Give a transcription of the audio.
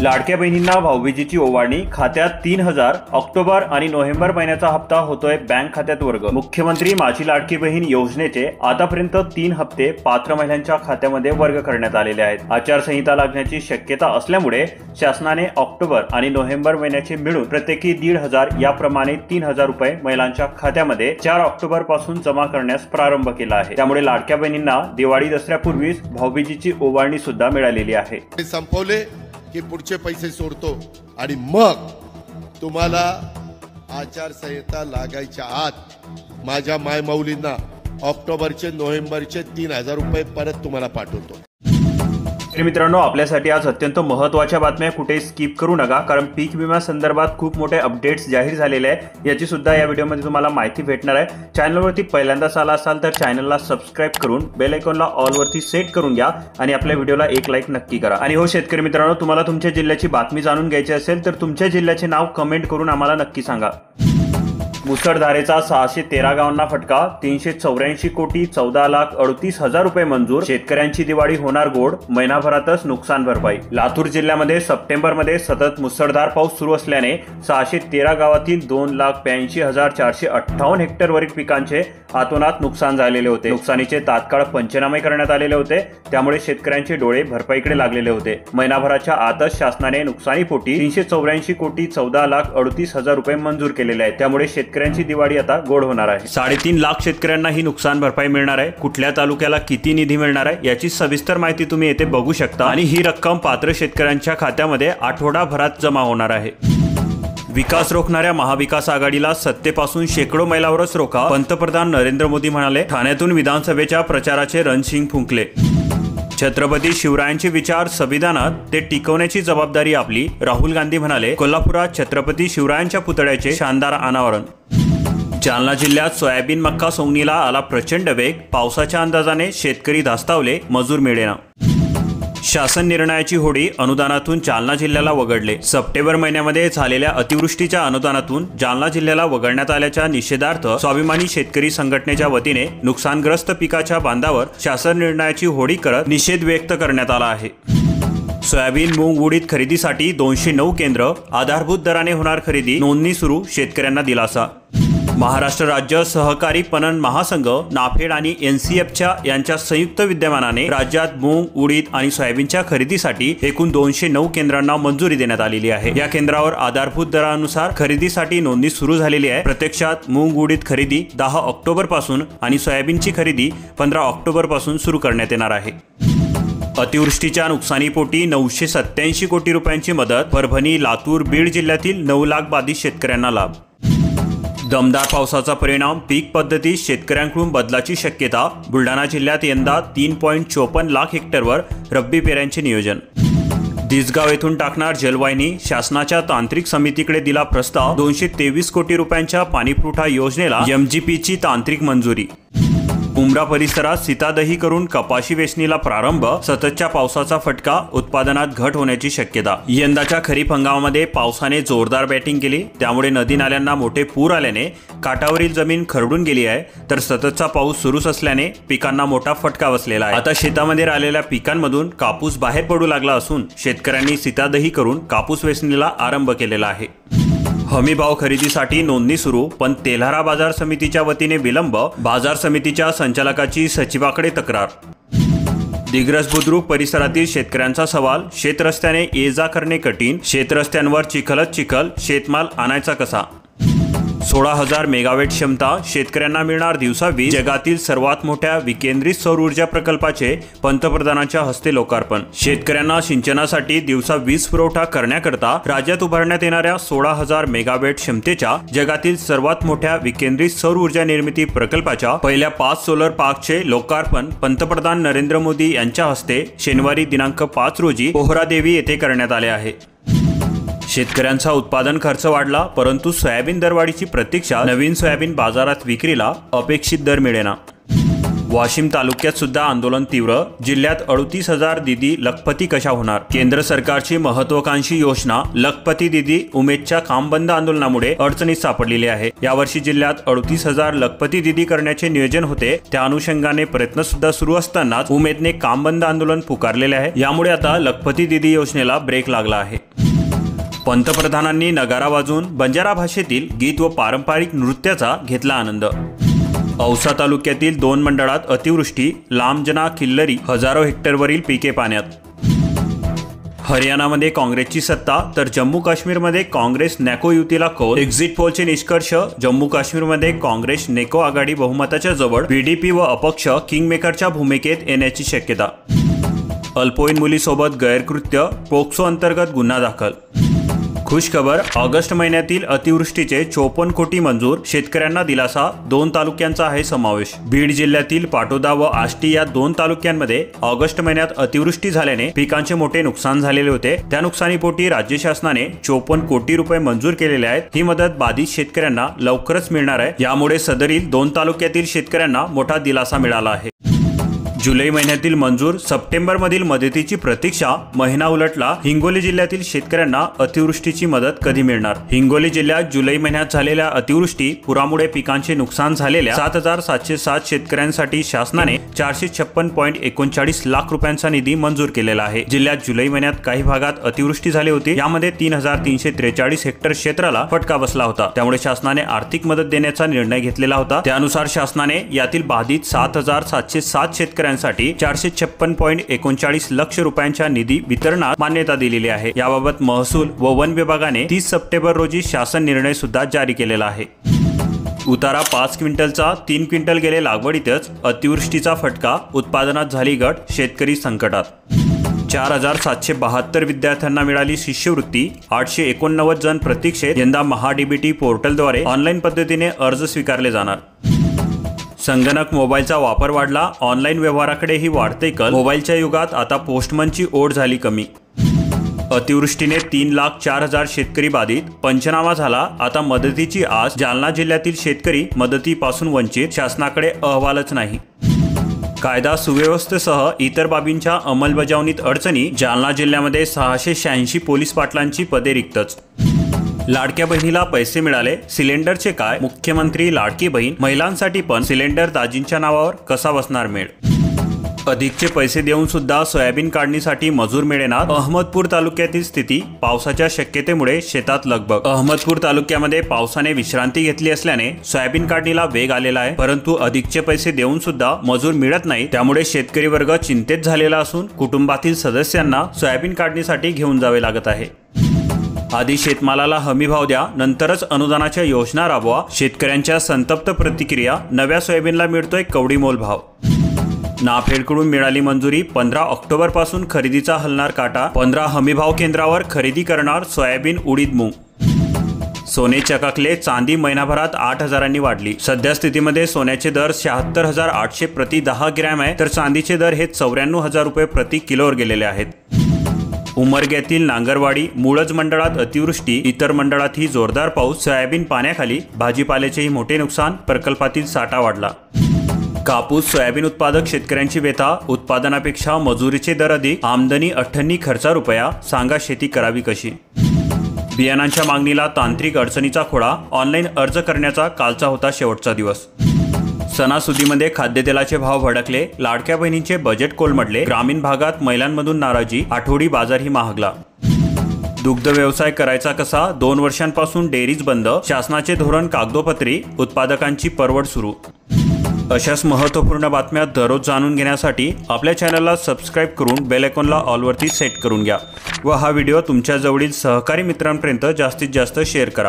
लाडक्या बहिणींना भाऊबीजेची ओवाळणी, खात्यात 3000, ऑक्टोबर आणि नोव्हेंबर महिन्याचा हप्ता होतोय बँक खात्यात वर्ग। मुख्यमंत्री माझी लाडकी बहीण योजनेचे आतापर्यंत 3 हप्ते पात्र महिलांच्या खात्यामध्ये वर्ग करण्यात आलेले आहेत। आचारसंहिता लागण्याची शक्यता असल्यामुळे शासनाने ऑक्टोबर आणि नोव्हेंबर महिन्याचे मिळून प्रत्येकी 1500 याप्रमाणे 3000 रुपये महिलांच्या खात्यामध्ये 4 ऑक्टोबर पासून जमा करण्यास प्रारंभ केला आहे। त्यामुळे लाडक्या बहिणींना दिवाळी दसऱ्यापूर्वीच भाऊबीजेची ओवाळणी सुद्धा मिळालेली आहे। संपवले की पुढचे पैसे सोडतो आणि मग तुम्हाला आचारसंहिता लागायच्या आत माझ्या मायमाऊलींना ऑक्टोबरचे नोव्हेंबरचे 3000 रुपये परत तुम्हाला पाठवतो। मित्रांनो, आपल्यासाठी आज अत्यंत महत्त्वाच्या बातम्या, कुठे स्किप करू नका, कारण पीक विमा संदर्भात खूप मोठे अपडेट्स जाहीर झालेले आहे। याची सुद्धा या व्हिडिओमध्ये तुम्हाला माहिती भेटणार आहे। चॅनलवरती पहिल्यांदाच आला असाल तर चॅनलला सबस्क्राइब करून बेल आयकॉनला ऑल वरती सेट करून घ्या आणि आपल्या व्हिडिओला एक लाईक नक्की करा। आणि हो शेतकरी मित्रांनो, तुम्हाला तुमच्या जिल्ह्याची बातमी जाणून घ्यायची असेल तर तुमच्या जिल्ह्याचे नाव कमेंट करून आम्हाला नक्की सांगा। मुसळधारेचा 613 गावांना फटका, 384 कोटी 14,38,000 रुपये मंजूर, शेतकऱ्यांची दिवाळी होणार गोड, महिनाभरातच नुकसान भरपाई। लातूर जिल्ह्यामध्ये सप्टेंबरमध्ये सतत मुसळधार पाऊस सुरू असल्याने 613 गावातील 2,82,458 हेक्टरवरील पिकांचे अतोनात नुकसान झालेले होते। नुकसानीचे तात्काळ पंचनामे करण्यात आलेले होते, त्यामुळे शेतकऱ्यांचे डोळे भरपाईकडे लागलेले होते। महिनाभराच्या आतच शासनाने नुकसानीपोटी 384 कोटी 14,38,000 रुपये मंजूर केलेले आहेत। त्यामुळे शेतकऱ्यांची दिवाळी आता गोड होणार आहे। 3.5 लाख शेतकऱ्यांना ही नुकसान भरपाई मिळणार आहे। कुठल्या तालुक्याला किती निधी मिळणार आहे याची सविस्तर माहिती तुम्ही येथे बघू शकता आणि ही रक्कम पात्र शेतकऱ्यांच्या खात्यामध्ये आठवडाभरात जमा होणार आहे। विकास रोखणाऱ्या महाविकास आघाडीला सत्तेपासून शेकडो मैलावरच रोखा, पंतप्रधान नरेंद्र मोदी म्हणाले। ठाण्यातून विधानसभेच्या प्रचाराचे रणशिंग फुंकले। छत्रपती शिवरायांचे विचार संविधानात ते टिकवण्याची जबाबदारी आपली, राहुल गांधी म्हणाले। कोल्हापुरात छत्रपती शिवरायांच्या पुतळ्याचे शानदार अनावरण। जालना जिल्ह्यात सोयाबीन मक्का सोंगणीला आला प्रचंड वेग, पावसाच्या अंदाजाने शेतकरी धास्तावले, मजूर मिळेना। शासन निर्णयाची होडी अनुदानातून जालना जिल्ह्याला वगळले। सप्टेंबर महिन्यामध्ये झालेल्या अतिवृष्टीच्या अनुदानातून जालना जिल्ह्याला वगळण्यात आल्याच्या निषेधार्थ स्वाभिमानी शेतकरी संघटनेच्या वतीने नुकसानग्रस्त पिकाच्या बांधावर शासन निर्णयाची होडी करत निषेध व्यक्त करण्यात आला आहे। सोयाबीन मूग उडीद खरेदीसाठी 209 केंद्र, आधारभूत दराने होणार खरेदी, नोंदणी सुरू, शेतकऱ्यांना दिलासा। महाराष्ट्र राज्य सहकारी पणन महासंघ, नाफेड आणि NCF यांच्या संयुक्त विद्यमानाने राज्यात मूग उडीद आणि सोयाबीनच्या खरेदीसाठी एकूण 209 केंद्रांना मंजुरी देण्यात आलेली आहे। या केंद्रावर आधारभूत दरानुसार खरेदीसाठी नोंदणी सुरू झालेली आहे। प्रत्यक्षात मूग उडीद खरेदी 10 ऑक्टोबर पासून आणि सोयाबीनची खरेदी 15 ऑक्टोबर पासून सुरू करण्यात येणार आहे। अतिवृष्टीच्या नुकसानीपोटी 987 कोटी रुपयांची मदत, परभणी, लातूर, बीड जिल्ह्यातील 9 लाख बाधित शेतकऱ्यांना लाभ। दमदार पावसाचा परिणाम, पीक पद्धतीत शेतकऱ्यांकडून बदलाची शक्यता, बुलढाणा जिल्ह्यात यंदा 3.54 लाख हेक्टरवर रब्बी पेऱ्यांचे नियोजन। दिसगाव येथून टाकणार जलवाहिनी, शासनाच्या तांत्रिक समितीकडे दिला प्रस्ताव, 223 कोटी रुपयांच्या पाणीपुरवठा योजनेला MGPची तांत्रिक मंजुरी। उमरा परिसरात सीतादही करून कपाशी वेचणीला प्रारंभ, सततच्या पावसाचा फटका, उत्पादनात घट होण्याची शक्यता। यंदाच्या खरीप हंगामामध्ये पावसाने जोरदार बॅटिंग केली, त्यामुळे नदी नाल्यांना मोठे पूर आल्याने काठावरील जमीन खरडून गेली आहे, तर सततचा पाऊस सुरूच असल्याने पिकांना मोठा फटका बसलेला आहे। आता शेतामध्ये राहिलेल्या पिकांमधून कापूस बाहेर पडू लागला असून शेतकऱ्यांनी सीतादही करून कापूस वेचणीला आरंभ केलेला आहे। हमी भाव खरेदीसाठी नोंदणी सुरू, पण तेल्हारा बाजार समितीच्या वतीने विलंब, बाजार समितीच्या संचालकाची सचिवाकडे तक्रार। दिग्रस बुद्रुक परिसरातील शेतकऱ्यांचा सवाल, शेतरस्त्याने ये जा करणे कठीण, शेतरस्त्यांवर चिखलच चिखल, शेतमाल आणायचा कसा। 16,000 मेगावॅट क्षमता, शेतकऱ्यांना मिळणार दिवसा वीज, जगातील सर्वात मोठ्या विकेंद्रित सौर ऊर्जा प्रकल्पाचे पंतप्रधानांच्या हस्ते लोकार्पण। शेतकऱ्यांना सिंचनासाठी दिवसा वीज पुरवठा करण्याकरता राज्यात उभारण्यात येणाऱ्या 16,000 मेगावॅट क्षमतेच्या जगातील सर्वात मोठ्या विकेंद्रित सौर ऊर्जा निर्मिती प्रकल्पाच्या पहिल्या 5 सोलर पार्कचे लोकार्पण पंतप्रधान नरेंद्र मोदी यांच्या हस्ते शनिवारी दिनांक 5 रोजी पोहरादेवी येथे करण्यात आले आहे। शेतकऱ्यांचा उत्पादन खर्च वाढला, परंतु सोयाबीन दरवाढीची प्रतीक्षा, नवीन सोयाबीन बाजारात विक्रीला अपेक्षित दर मिळेना। वाशिम तालुक्यात सुद्धा आंदोलन तीव्र, जिल्ह्यात 38,000 दीदी लखपती कशा होणार। केंद्र सरकारची महत्त्वाकांक्षी योजना लखपती दीदी उमेदच्या कामबंद आंदोलनामुळे अडचणीत सापडलेली आहे। यावर्षी जिल्ह्यात 38,000 लखपती दीदी करण्याचे नियोजन होते, त्या अनुषंगाने प्रयत्न सुद्धा सुरू असतानाच उमेदने कामबंद आंदोलन पुकारलेले आहे। यामुळे आता लखपती दीदी योजनेला ब्रेक लागला आहे। पंतप्रधानांनी नगारा वाजवून बंजारा भाषेतील गीत व पारंपरिक नृत्याचा घेतला आनंद। औसा तालुक्यातील 2 मंडळात अतिवृष्टी, लांबजना किल्लरी, हजारो हेक्टरवरील पिके पाण्यात। हरियाणामध्ये काँग्रेसची सत्ता तर जम्मू काश्मीरमध्ये काँग्रेस नॅको युतीला कौल। एक्झिट पोलचे निष्कर्ष, जम्मू काश्मीरमध्ये काँग्रेस नेको आघाडी बहुमताच्या जवळ, बीडीपी व अपक्ष किंगमेकरच्या भूमिकेत येण्याची शक्यता। अल्पवयीन मुलीसोबत गैरकृत्य, पोक्सो अंतर्गत गुन्हा दाखल। खुशखबर, ऑगस्ट महिन्यातील अतिवृष्टीचे 54 कोटी मंजूर, शेतकऱ्यांना दिलासा। 2 तालुक्यांचा आहे समावेश। बीड जिल्ह्यातील पाटोदा व आष्टी या 2 तालुक्यांमध्ये ऑगस्ट महिन्यात अतिवृष्टी झाल्याने पिकांचे मोठे नुकसान झालेले होते। त्या नुकसानीपोटी राज्य शासनाने 54 कोटी रुपये मंजूर केलेले आहेत। ही मदत बाधित शेतकऱ्यांना लवकरच मिळणार आहे। यामुळे सदरील 2 तालुक्यातील शेतकऱ्यांना मोठा दिलासा मिळाला आहे। जुलै महिन्यातील मंजूर, सप्टेंबरमधील मदतीची प्रतीक्षा, महिना उलटला। हिंगोली जिल्ह्यातील शेतकऱ्यांना अतिवृष्टीची मदत कधी मिळणार? हिंगोली जिल्ह्यात जुलै महिन्यात झालेल्या अतिवृष्टी पुरामुळे पिकांचे नुकसान झालेल्या 7,707 शेतकऱ्यांसाठी शासनाने 456.39 लाख रुपयांचा निधी मंजूर केलेला आहे। जिल्ह्यात जुलै महिन्यात काही भागात अतिवृष्टी झाली होती। यामध्ये 3,343 हेक्टर क्षेत्राला फटका बसला होता। त्यामुळे शासनाने आर्थिक मदत देण्याचा निर्णय घेतलेला होता। त्यानुसार शासनाने यातील बाधित 7,707 शेतकऱ्यांसाठी 456.39 लाख रुपयांच्या निधी वितरणास मान्यता दिलेली आहे। याबाबत महसूल व वन विभागाने 30 सप्टेंबर रोजी शासन निर्णय सुद्धा जारी केलेला आहे। उतारा 5 क्विंटलचा, 3 क्विंटल गेले लागवडीतच, अतिवृष्टीचा फटका, उत्पादनात झाली घट, शेतकरी संकटात। 4,772 विद्यार्थ्यांना मिळाली शिष्यवृत्ती, 889 जण प्रतीक्षेत। यंदा महाडीबीटी पोर्टलद्वारे ऑनलाईन पद्धतीने अर्ज स्वीकारले जाणार। संगणक मोबाईलचा वापर वाढला, ऑनलाईन व्यवहाराकडेही वाढते कल। मोबाईलच्या युगात आता पोस्टमनची ओढ झाली कमी। अतिवृष्टीने 3,04,000 शेतकरी बाधित, पंचनामा झाला, आता मदतीची आस। जालना जिल्ह्यातील शेतकरी मदतीपासून वंचित, शासनाकडे अहवालच नाही। कायदा सुव्यवस्थेसह इतर बाबींच्या अंमलबजावणीत अडचणी, जालना जिल्ह्यामध्ये 686 पोलीस पाटलांची पदे रिक्तच। लाडक्या बहिणीला पैसे मिळाले, सिलेंडरचे काय? मुख्यमंत्री लाडकी बहीण, महिलांसाठी पण सिलेंडर दाजींच्या नावावर कसा बसणार मेळ? अधिकचे पैसे देऊन सुद्धा सोयाबीन काढणीसाठी मजूर मिळेनात, अहमदपूर तालुक्यातील स्थिती। पावसाच्या शक्यतेमुळे शेतात लगबग। अहमदपूर तालुक्यामध्ये पावसाने विश्रांती घेतली असल्याने सोयाबीन काढणीला वेग आलेला आहे, परंतु अधिकचे पैसे देऊन सुद्धा मजूर मिळत नाही। त्यामुळे शेतकरी वर्ग चिंतेत झालेला असून कुटुंबातील सदस्यांना सोयाबीन काढणीसाठी घेऊन जावे लागत आहे। आधी शेतमालाला हमी भाव द्या, नंतरच अनुदानाच्या योजना राबवा, शेतकऱ्यांच्या संतप्त प्रतिक्रिया। नव्या सोयाबीनला मिळतोय कवडीमोल भाव। नाफेडकडून मिळाली मंजुरी, 15 ऑक्टोबर पासून खरेदीचा हलणार काटा। 15 हमीभाव केंद्रावर खरेदी करणार सोयाबीन, उडीद, मूग। सोने चकाकले, चांदी महिनाभरात 8,000 वाढली। सध्या स्थितीमध्ये सोन्याचे दर 76,800 प्रति 10 ग्रॅम आहे, तर चांदीचे दर हे 94,000 रुपये प्रति किलोवर गेलेले आहेत। उमरग्यातील नांगरवाडी, मुळज मंडळात अतिवृष्टी, इतर मंडळातही जोरदार पाऊस, सोयाबीन पाण्याखाली, भाजीपाल्याचेही मोठे नुकसान, प्रकल्पातील साठा वाढला। कापूस, सोयाबीन उत्पादक शेतकऱ्यांची व्यथा, उत्पादनापेक्षा मजुरीचे दर अधिक, आमदनी अठ्ठन्नी, खर्चा रुपया, सांगा शेती करावी कशी? बियाणांच्या मागणीला तांत्रिक अडचणीचा खोडा, ऑनलाईन अर्ज करण्याचा कालचा होता शेवटचा दिवस। सणासुदीमध्ये खाद्यतेलाचे भाव भडकले, लाडक्या बहिणींचे बजेट कोलमडले, ग्रामीण भागात महिलांमधून नाराजी, आठवडी बाजारही महागला। दुग्ध व्यवसाय करायचा कसा? 2 वर्षांपासून डेअरीज बंद, शासनाचे धोरण कागदोपत्री, उत्पादकांची परवड सुरू। अशाच महत्त्वपूर्ण बातम्या दररोज जाणून घेण्यासाठी आपल्या चॅनलला सबस्क्राईब करून बेल आयकॉनला ऑलवरती सेट करून घ्या व हा व्हिडिओ तुमच्या जवळील सहकारी मित्रांपर्यंत जास्तीत जास्त शेअर करा।